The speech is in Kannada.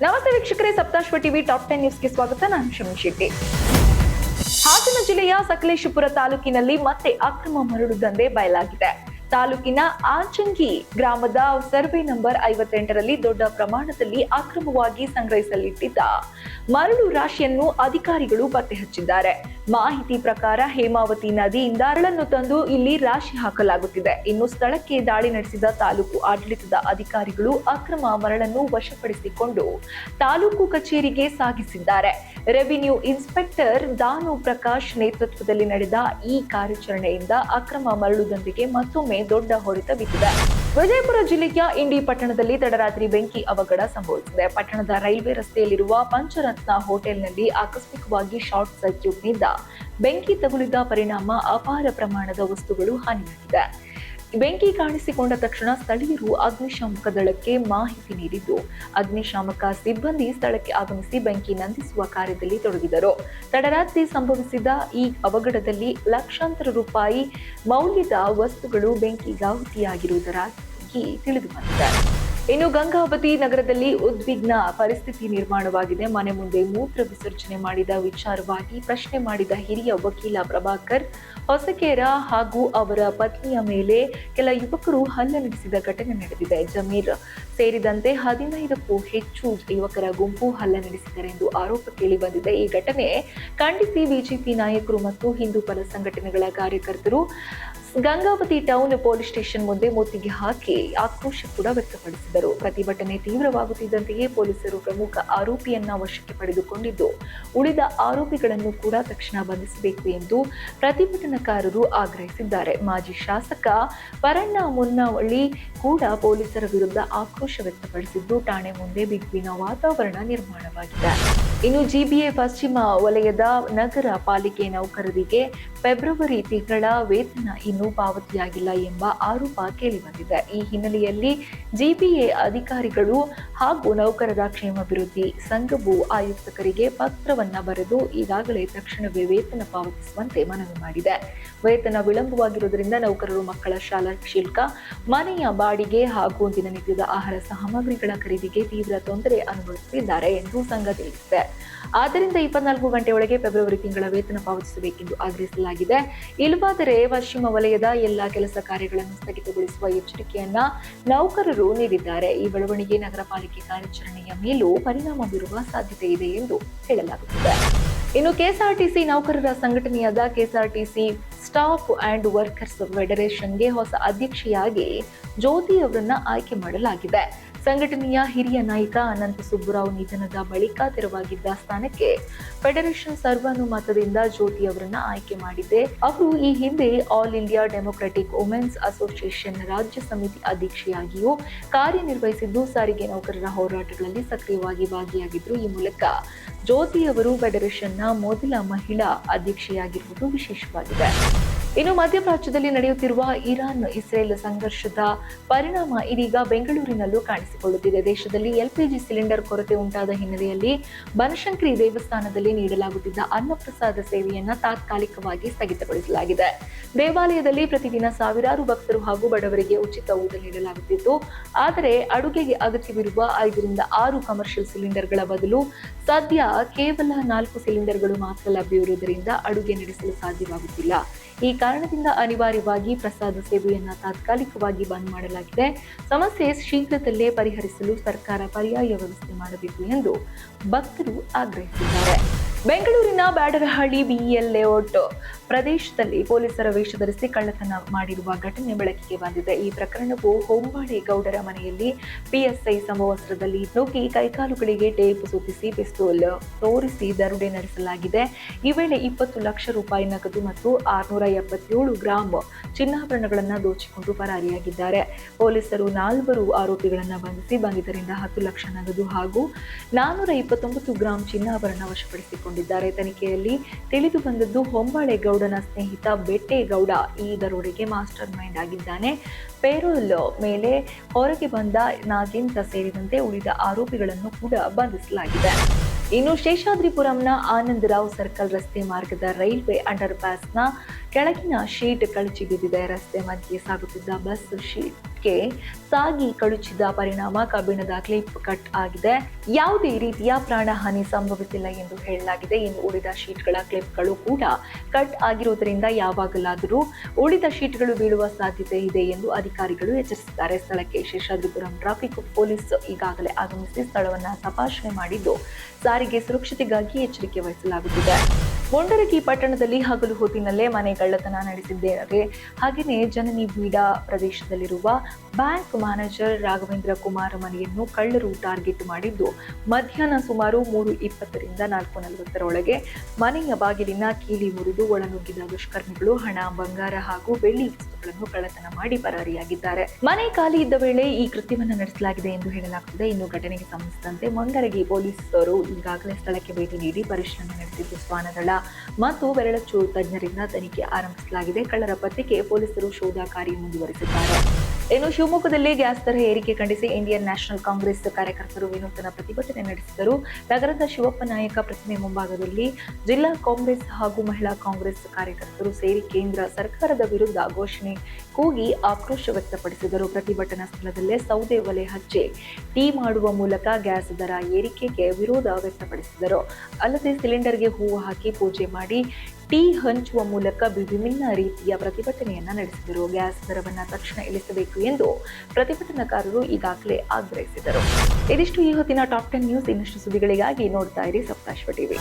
ನಮಸ್ತೆ ವೀಕ್ಷಕರೇ, ಸಪ್ತಾಶ್ವ ಟಿವಿ ಟಾಪ್ 10 ನ್ಯೂಸ್ಗೆ ಸ್ವಾಗತ. ನಾನು ಶಮಿ ಶೆಟ್ಟಿ. ಹಾಸನ ಜಿಲ್ಲೆಯ ಸಕಲೇಶಪುರ ತಾಲೂಕಿನಲ್ಲಿ ಮತ್ತೆ ಅಕ್ರಮ ಮರಳು ದಂಧೆ ಬಯಲಾಗಿದೆ. ತಾಲೂಕಿನ ಆಚಂಗಿ ಗ್ರಾಮದ ಸರ್ವೆ ನಂಬರ್ 58ರಲ್ಲಿ ದೊಡ್ಡ ಪ್ರಮಾಣದಲ್ಲಿ ಅಕ್ರಮವಾಗಿ ಸಂಗ್ರಹಿಸಲಿಟ್ಟಿದ್ದ ಮರಳು ರಾಶಿಯನ್ನು ಅಧಿಕಾರಿಗಳು ಪತ್ತೆ ಹಚ್ಚಿದ್ದಾರೆ. ಮಾಹಿತಿ ಪ್ರಕಾರ ಹೇಮಾವತಿ ನದಿಯಿಂದ ಮರಳನ್ನು ತಂದು ಇಲ್ಲಿ ರಾಶಿ ಹಾಕಲಾಗುತ್ತಿದೆ. ಇನ್ನು ಸ್ಥಳಕ್ಕೆ ದಾಳಿ ನಡೆಸಿದ ತಾಲೂಕು ಆಡಳಿತದ ಅಧಿಕಾರಿಗಳು ಅಕ್ರಮ ಮರಳನ್ನು ವಶಪಡಿಸಿಕೊಂಡು ತಾಲೂಕು ಕಚೇರಿಗೆ ಸಾಗಿಸಿದ್ದಾರೆ. ರೆವಿನ್ಯೂ ಇನ್ಸ್ಪೆಕ್ಟರ್ ದಾನು ಪ್ರಕಾಶ್ ನೇತೃತ್ವದಲ್ಲಿ ನಡೆದ ಈ ಕಾರ್ಯಾಚರಣೆಯಿಂದ ಅಕ್ರಮ ಮರಳು ದಂಧೆಗೆ ಮತ್ತೊಮ್ಮೆ ದೊಡ್ಡ ಹೊಡೆತ ಬಿದ್ದಿದೆ. ವಿಜಯಪುರ ಜಿಲ್ಲೆಯ ಇಂಡಿ ಪಟ್ಟಣದಲ್ಲಿ ತಡರಾತ್ರಿ ಬೆಂಕಿ ಅವಘಡ ಸಂಭವಿಸಿದೆ. ಪಟ್ಟಣದ ರೈಲ್ವೆ ರಸ್ತೆಯಲ್ಲಿರುವ ಪಂಚರತ್ನ ಹೋಟೆಲ್ನಲ್ಲಿ ಆಕಸ್ಮಿಕವಾಗಿ ಶಾರ್ಟ್ ಸರ್ಕ್ಯೂಟ್ನಿಂದ ಬೆಂಕಿ ತಗುಲಿದ ಪರಿಣಾಮ ಅಪಾರ ಪ್ರಮಾಣದ ವಸ್ತುಗಳು ಹಾನಿಯಾಗಿದೆ. ಬೆಂಕಿ ಕಾಣಿಸಿಕೊಂಡ ತಕ್ಷಣ ಸ್ಥಳೀಯರು ಅಗ್ನಿಶಾಮಕ ದಳಕ್ಕೆ ಮಾಹಿತಿ ನೀಡಿದ್ದು, ಅಗ್ನಿಶಾಮಕ ಸಿಬ್ಬಂದಿ ಸ್ಥಳಕ್ಕೆ ಆಗಮಿಸಿ ಬೆಂಕಿ ನಂದಿಸುವ ಕಾರ್ಯದಲ್ಲಿ ತೊಡಗಿದರು. ತಡರಾತ್ರಿ ಸಂಭವಿಸಿದ ಈ ಅವಘಡದಲ್ಲಿ ಲಕ್ಷಾಂತರ ರೂಪಾಯಿ ಮೌಲ್ಯದ ವಸ್ತುಗಳು ಬೆಂಕಿಗಾಹುತಿಯಾಗಿರುವುದಾಗಿ ತಿಳಿದು ಬಂದಿದೆ. ಇನ್ನು ಗಂಗಾವತಿ ನಗರದಲ್ಲಿ ಉದ್ವಿಗ್ನ ಪರಿಸ್ಥಿತಿ ನಿರ್ಮಾಣವಾಗಿದೆ. ಮನೆ ಮುಂದೆ ಮೂತ್ರ ವಿಸರ್ಜನೆ ಮಾಡಿದ ವಿಚಾರವಾಗಿ ಪ್ರಶ್ನೆ ಮಾಡಿದ ಹಿರಿಯ ವಕೀಲ ಪ್ರಭಾಕರ್ ಹೊಸಕೇರ ಹಾಗೂ ಅವರ ಪತ್ನಿಯ ಮೇಲೆ ಕೆಲ ಯುವಕರು ಹಲ್ಲೆ ನಡೆಸಿದ ಘಟನೆ ನಡೆದಿದೆ. ಜಮೀರ್ ಸೇರಿದಂತೆ 15ಕ್ಕೂ ಹೆಚ್ಚು ಯುವಕರ ಗುಂಪು ಹಲ್ಲೆ ನಡೆಸಿದರೆಂದು ಆರೋಪ ಕೇಳಿ ಬಂದಿದೆ. ಈ ಘಟನೆ ಖಂಡಿಸಿ ಬಿಜೆಪಿ ನಾಯಕರು ಮತ್ತು ಹಿಂದೂ ಪರ ಸಂಘಟನೆಗಳ ಕಾರ್ಯಕರ್ತರು ಗಂಗಾವತಿ ಟೌನ್ ಪೊಲೀಸ್ ಸ್ಟೇಷನ್ ಮುಂದೆ ಮುತ್ತಿಗೆ ಹಾಕಿ ಆಕ್ರೋಶ ಕೂಡ ವ್ಯಕ್ತಪಡಿಸಿದರು. ಪ್ರತಿಭಟನೆ ತೀವ್ರವಾಗುತ್ತಿದ್ದಂತೆಯೇ ಪೊಲೀಸರು ಪ್ರಮುಖ ಆರೋಪಿಯನ್ನ ವಶಕ್ಕೆ ಪಡೆದುಕೊಂಡಿದ್ದು, ಉಳಿದ ಆರೋಪಿಗಳನ್ನು ಕೂಡ ತಕ್ಷಣ ಬಂಧಿಸಬೇಕು ಎಂದು ಪ್ರತಿಭಟನಾಕಾರರು ಆಗ್ರಹಿಸಿದ್ದಾರೆ. ಮಾಜಿ ಶಾಸಕ ಪರಣ್ಣ ಮುನ್ನವಳ್ಳಿ ಕೂಡ ಪೊಲೀಸರ ವಿರುದ್ಧ ಆಕ್ರೋಶ ವ್ಯಕ್ತಪಡಿಸಿದ್ದು, ಠಾಣೆ ಮುಂದೆ ಬಿಗುವಿನ ವಾತಾವರಣ ನಿರ್ಮಾಣವಾಗಿದೆ. ಇನ್ನು ಜಿಬಿಎ ಪಶ್ಚಿಮ ವಲಯದ ನಗರ ಪಾಲಿಕೆ ನೌಕರರಿಗೆ ಫೆಬ್ರವರಿ ತಿಂಗಳ ವೇತನ ಇನ್ನೂ ಪಾವತಿಯಾಗಿಲ್ಲ ಎಂಬ ಆರೋಪ ಕೇಳಿಬಂದಿದೆ. ಈ ಹಿನ್ನೆಲೆಯಲ್ಲಿ ಜಿಬಿಎ ಅಧಿಕಾರಿಗಳು ಹಾಗೂ ನೌಕರರ ಕ್ಷೇಮಾಭಿವೃದ್ಧಿ ಸಂಘವು ಆಯುಕ್ತರಿಗೆ ಪತ್ರವನ್ನ ಬರೆದು ಈಗಾಗಲೇ ತಕ್ಷಣವೇ ವೇತನ ಪಾವತಿಸುವಂತೆ ಮನವಿ ಮಾಡಿದೆ. ವೇತನ ವಿಳಂಬವಾಗಿರುವುದರಿಂದ ನೌಕರರು ಮಕ್ಕಳ ಶಾಲಾ ಶುಲ್ಕ, ಮನೆಯ ಬಾಡಿಗೆ ಹಾಗೂ ದಿನನಿತ್ಯದ ಆಹಾರ ಸಾಮಗ್ರಿಗಳ ಖರೀದಿಗೆ ತೀವ್ರ ತೊಂದರೆ ಅನುಭವಿಸುತ್ತಿದ್ದಾರೆ ಎಂದು ಸಂಘ ತಿಳಿಸಿದೆ. ಆದ್ದರಿಂದ 24 ಗಂಟೆಯೊಳಗೆ ಫೆಬ್ರವರಿ ತಿಂಗಳ ವೇತನ ಪಾವತಿಸಬೇಕೆಂದು ಆಗ್ರಹಿಸಲಾಗಿದೆ. ಇಲ್ಲವಾದರೆ ಪಶ್ಚಿಮ ವಲಯದ ಎಲ್ಲಾ ಕೆಲಸ ಕಾರ್ಯಗಳನ್ನು ಸ್ಥಗಿತಗೊಳಿಸುವ ಎಚ್ಚರಿಕೆಯನ್ನ ನೌಕರರು ನೀಡಿದ್ದಾರೆ. ಈ ಬೆಳವಣಿಗೆ ನಗರ ಪಾಲಿಕೆ ಕಾರ್ಯಾಚರಣೆಯ ಮೇಲೂ ಪರಿಣಾಮ ಬೀರುವ ಸಾಧ್ಯತೆ ಇದೆ ಎಂದು ಹೇಳಲಾಗುತ್ತಿದೆ. ಇನ್ನು ಕೆಎಸ್ಆರ್ಟಿಸಿ ನೌಕರರ ಸಂಘಟನೆಯಾದ ಕೆಎಸ್ಆರ್ಟಿಸಿ ಸ್ಟಾಫ್ ಅಂಡ್ ವರ್ಕರ್ಸ್ ಫೆಡರೇಷನ್ಗೆ ಹೊಸ ಅಧ್ಯಕ್ಷೆಯಾಗಿ ಜ್ಯೋತಿ ಅವರನ್ನ ಆಯ್ಕೆ ಮಾಡಲಾಗಿದೆ. ಸಂಘಟನೆಯ ಹಿರಿಯ ನಾಯಕ ಅನಂತ ಸುಬ್ಬುರಾವ್ ನಿಧನದ ಬಳಿಕ ತೆರವಾಗಿದ್ದ ಸ್ಥಾನಕ್ಕೆ ಫೆಡರೇಷನ್ ಸರ್ವಾನುಮತದಿಂದ ಜ್ಯೋತಿ ಅವರನ್ನ ಆಯ್ಕೆ ಮಾಡಿದೆ. ಅವರು ಈ ಹಿಂದೆ All India Democratic Women's Association ರಾಜ್ಯ ಸಮಿತಿ ಅಧ್ಯಕ್ಷೆಯಾಗಿಯೂ ಕಾರ್ಯನಿರ್ವಹಿಸಿದ್ದು, ಸಾರಿಗೆ ನೌಕರರ ಹೋರಾಟಗಳಲ್ಲಿ ಸಕ್ರಿಯವಾಗಿ ಭಾಗಿಯಾಗಿದ್ರು. ಈ ಮೂಲಕ ಜ್ಯೋತಿ ಅವರು ಫೆಡರೇಷನ್ನ ಮೊದಲ ಮಹಿಳಾ ಅಧ್ಯಕ್ಷೆಯಾಗಿರುವುದು ವಿಶೇಷವಾಗಿದೆ. ಇನ್ನು ಮಧ್ಯಪ್ರಾಚ್ಯದಲ್ಲಿ ನಡೆಯುತ್ತಿರುವ ಇರಾನ್ ಇಸ್ರೇಲ್ ಸಂಘರ್ಷದ ಪರಿಣಾಮ ಇದೀಗ ಬೆಂಗಳೂರಿನಲ್ಲೂ ಕಾಣಿಸಿಕೊಳ್ಳುತ್ತಿದೆ. ದೇಶದಲ್ಲಿ ಎಲ್ಪಿಜಿ ಸಿಲಿಂಡರ್ ಕೊರತೆ ಉಂಟಾದ ಹಿನ್ನೆಲೆಯಲ್ಲಿ ಬನಶಂಕರಿ ದೇವಸ್ಥಾನದಲ್ಲಿ ನೀಡಲಾಗುತ್ತಿದ್ದ ಅನ್ನಪ್ರಸಾದ ಸೇವೆಯನ್ನ ತಾತ್ಕಾಲಿಕವಾಗಿ ಸ್ಥಗಿತಗೊಳಿಸಲಾಗಿದೆ. ದೇವಾಲಯದಲ್ಲಿ ಪ್ರತಿದಿನ ಸಾವಿರಾರು ಭಕ್ತರು ಹಾಗೂ ಬಡವರಿಗೆ ಉಚಿತ ಊಟ ನೀಡಲಾಗುತ್ತಿತ್ತು. ಆದರೆ ಅಡುಗೆಗೆ ಅಗತ್ಯವಿರುವ 5ರಿಂದ 6 ಕಮರ್ಷಿಯಲ್ ಸಿಲಿಂಡರ್ಗಳ ಬದಲು ಸದ್ಯ ಕೇವಲ 4 ಸಿಲಿಂಡರ್ಗಳು ಮಾತ್ರ ಲಭ್ಯವಿರುವುದರಿಂದ ಅಡುಗೆ ನಡೆಸಲು ಸಾಧ್ಯವಾಗುತ್ತಿಲ್ಲ. ಈ ಕಾರಣದಿಂದ ಅನಿವಾರ್ಯವಾಗಿ ಪ್ರಸಾದ ಸೇವೆಯನ್ನ ತಾತ್ಕಾಲಿಕವಾಗಿ ಬಂದ್ ಮಾಡಲಾಗಿದೆ. ಸಮಸ್ಯೆ ಶೀಘ್ರದಲ್ಲೇ ಪರಿಹರಿಸಲು ಸರ್ಕಾರ ಪರ್ಯಾಯ ವ್ಯವಸ್ಥೆ ಮಾಡಬೇಕು ಎಂದು ಭಕ್ತರು ಆಗ್ರಹಿಸಿದ್ದಾರೆ. ಬೆಂಗಳೂರಿನ ಬ್ಯಾಡರಹಳ್ಳಿ ಬಿಇಎಲ್ ಲೇಔಟ್ ಪ್ರದೇಶದಲ್ಲಿ ಪೊಲೀಸರ ವೇಷ ಧರಿಸಿ ಕಳ್ಳತನ ಮಾಡಿರುವ ಘಟನೆ ಬೆಳಕಿಗೆ ಬಂದಿದೆ. ಈ ಪ್ರಕರಣವು ಹೊಂಬಾಳೆ ಗೌಡರ ಮನೆಯಲ್ಲಿ ಪಿಎಸ್ಐ ಸಮವಸ್ತ್ರದಲ್ಲಿ ನುಗ್ಗಿ ಕೈಕಾಲುಗಳಿಗೆ ಟೇಪ್ ಸುತ್ತಿಸಿ ಪಿಸ್ತೂಲ್ ತೋರಿಸಿ ದರೋಡೆ ನಡೆಸಲಾಗಿದೆ. ಈ ವೇಳೆ 20 ಲಕ್ಷ ರೂಪಾಯಿ ನಗದು ಮತ್ತು 677 ಗ್ರಾಂ ಚಿನ್ನಾಭರಣಗಳನ್ನು ದೋಚಿಕೊಂಡು ಪರಾರಿಯಾಗಿದ್ದಾರೆ. ಪೊಲೀಸರು 4 ಆರೋಪಿಗಳನ್ನು ಬಂಧಿಸಿ ಬಂಧಿತರಿಂದ 10 ಲಕ್ಷ ನಗದು ಹಾಗೂ 429 ಗ್ರಾಂ ಚಿನ್ನಾಭರಣ ವಶಪಡಿಸಿಕೊಂಡಿದ್ದಾರೆ. ತನಿಖೆಯಲ್ಲಿ ತಿಳಿದು ಬಂದದ್ದು ಹೊಂಬಾಳೆ ಗೌಡನ ಸ್ನೇಹಿತ ಬೆಟ್ಟೇಗೌಡ ಈ ದರೋಡೆಗೆ ಮಾಸ್ಟರ್ ಮೈಂಡ್ ಆಗಿದ್ದಾನೆ. ಪೇರೋಲ್ ಮೇಲೆ ಹೊರಗೆ ಬಂದ ನಾಗೇಂದ್ರ ಸೇರಿದಂತೆ ಉಳಿದ ಆರೋಪಿಗಳನ್ನು ಕೂಡ ಬಂಧಿಸಲಾಗಿದೆ. ಇನ್ನು ಶೇಷಾದ್ರಿಪುರಂನ ಆನಂದರಾವ್ ಸರ್ಕಲ್ ರಸ್ತೆ ಮಾರ್ಗದ ರೈಲ್ವೆ ಅಂಡರ್ ಪಾಸ್ನ ಕೆಳಗಿನ ಶೀಟ್ ಕಳಚಿ ಬಿದ್ದಿದೆ. ರಸ್ತೆ ಮಧ್ಯೆ ಸಾಗುತ್ತಿದ್ದ ಬಸ್ ಶೀಟ್ಗೆ ಸಾಗಿ ಕಳುಚಿದ ಪರಿಣಾಮ ಕಬ್ಬಿಣದ ಕ್ಲಿಪ್ ಕಟ್ ಆಗಿದೆ. ಯಾವುದೇ ರೀತಿಯ ಪ್ರಾಣಹಾನಿ ಸಂಭವಿಸಿಲ್ಲ ಎಂದು ಹೇಳಲಾಗಿದೆ. ಇನ್ನು ಉಳಿದ ಶೀಟ್ಗಳ ಕ್ಲಿಪ್ಗಳು ಕೂಡ ಕಟ್ ಆಗಿರುವುದರಿಂದ ಯಾವಾಗಲಾದರೂ ಉಳಿದ ಶೀಟ್ಗಳು ಬೀಳುವ ಸಾಧ್ಯತೆ ಇದೆ ಎಂದು ಅಧಿಕಾರಿಗಳು ಎಚ್ಚರಿಸಿದ್ದಾರೆ. ಸ್ಥಳಕ್ಕೆ ಶೇಷಾದ್ರಿಪುರಂ ಟ್ರಾಫಿಕ್ ಪೊಲೀಸ್ ಈಗಾಗಲೇ ಆಗಮಿಸಿ ಸ್ಥಳವನ್ನು ತಪಾಸಣೆ ಮಾಡಿದ್ದು ಸಾರಿಗೆ ಸುರಕ್ಷತೆಗಾಗಿ ಎಚ್ಚರಿಕೆ ವಹಿಸಲಾಗುತ್ತಿದೆ. ಮುಂಡರಗಿ ಪಟ್ಟಣದಲ್ಲಿ ಹಗಲು ಹೊತ್ತಿನಲ್ಲೇ ಮನೆ ಕಳ್ಳತನ ನಡೆಸಿದ್ದಾರೆ. ಹಾಗೆಯೇ ಜನನಿ ಬೀಡಾ ಪ್ರದೇಶದಲ್ಲಿರುವ ಬ್ಯಾಂಕ್ ಮ್ಯಾನೇಜರ್ ರಾಘವೇಂದ್ರ ಕುಮಾರ್ ಮನೆಯನ್ನು ಕಳ್ಳರು ಟಾರ್ಗೆಟ್ ಮಾಡಿದ್ದು ಮಧ್ಯಾಹ್ನ ಸುಮಾರು 3:20ರಿಂದ 4:40 ಮನೆಯ ಬಾಗಿಲಿನ ಕೀಲಿ ಮುರಿದು ಒಳನುಗ್ಗಿದ ದುಷ್ಕರ್ಮಿಗಳು ಹಣ, ಬಂಗಾರ ಹಾಗೂ ಬೆಳ್ಳಿ ವಸ್ತುಗಳನ್ನು ಕಳ್ಳತನ ಮಾಡಿ ಪರಾರಿಯಾಗಿದ್ದಾರೆ. ಮನೆ ಖಾಲಿ ಇದ್ದ ವೇಳೆ ಈ ಕೃತ್ಯವನ್ನು ನಡೆಸಲಾಗಿದೆ ಎಂದು ಹೇಳಲಾಗುತ್ತದೆ. ಇನ್ನು ಘಟನೆಗೆ ಸಂಬಂಧಿಸಿದಂತೆ ಮುಂಡರಗಿ ಪೊಲೀಸರು ಈಗಾಗಲೇ ಸ್ಥಳಕ್ಕೆ ಭೇಟಿ ನೀಡಿ ಪರಿಶೀಲನೆ ನಡೆಸಿದ್ದು ಶ್ವಾನದಳ ಮತ್ತು ಬೆರಳಚ್ಚು ತಜ್ಞರಿಂದ ತನಿಖೆ ಆರಂಭಿಸಲಾಗಿದೆ. ಕಳ್ಳರ ಪತ್ತೆಗೆ ಪೊಲೀಸರು ಶೋಧ ಕಾರ್ಯ ಮುಂದುವರೆಸಿದ್ದಾರೆ. ಇನ್ನು ಶಿವಮೊಗ್ಗದಲ್ಲಿ ಗ್ಯಾಸ್ ದರ ಏರಿಕೆ ಖಂಡಿಸಿ ಇಂಡಿಯನ್ ನ್ಯಾಷನಲ್ ಕಾಂಗ್ರೆಸ್ ಕಾರ್ಯಕರ್ತರು ವಿನೂತನ ಪ್ರತಿಭಟನೆ ನಡೆಸಿದರು. ನಗರದ ಶಿವಪ್ಪ ನಾಯಕ ಪ್ರತಿಮೆ ಮುಂಭಾಗದಲ್ಲಿ ಜಿಲ್ಲಾ ಕಾಂಗ್ರೆಸ್ ಹಾಗೂ ಮಹಿಳಾ ಕಾಂಗ್ರೆಸ್ ಕಾರ್ಯಕರ್ತರು ಸೇರಿ ಕೇಂದ್ರ ಸರ್ಕಾರದ ವಿರುದ್ಧ ಘೋಷಣೆ ಕೂಗಿ ಆಕ್ರೋಶ ವ್ಯಕ್ತಪಡಿಸಿದರು. ಪ್ರತಿಭಟನಾ ಸ್ಥಳದಲ್ಲೇ ಸೌದೆ ಒಲೆ ಹಚ್ಚಿ ಟೀ ಮಾಡುವ ಮೂಲಕ ಗ್ಯಾಸ್ ದರ ಏರಿಕೆಗೆ ವಿರೋಧ ವ್ಯಕ್ತಪಡಿಸಿದರು. ಅಲ್ಲದೆ ಸಿಲಿಂಡರ್ಗೆ ಹೂವು ಹಾಕಿ ಪೂಜೆ ಮಾಡಿ ಟೀ ಹಂಚುವ ಮೂಲಕ ವಿಭಿನ್ನ ರೀತಿಯ ಪ್ರತಿಭಟನೆಯನ್ನ ನಡೆಸಿದರು. ಗ್ಯಾಸ್ ದರವನ್ನು ತಕ್ಷಣ ಇಳಿಸಬೇಕು ಎಂದು ಪ್ರತಿಭಟನಾಕಾರರು ಈಗಾಗಲೇ ಆಗ್ರಹಿಸಿದರು. ಇದಿಷ್ಟು ಈ ಹೊತ್ತಿನ ಟಾಪ್ 10 ನ್ಯೂಸ್. ಇನ್ನಷ್ಟು ಸುದ್ದಿಗಳಿಗಾಗಿ ನೋಡ್ತಾ ಇರಿ ಸಪ್ತಾಶ್ವ ಟಿವಿ.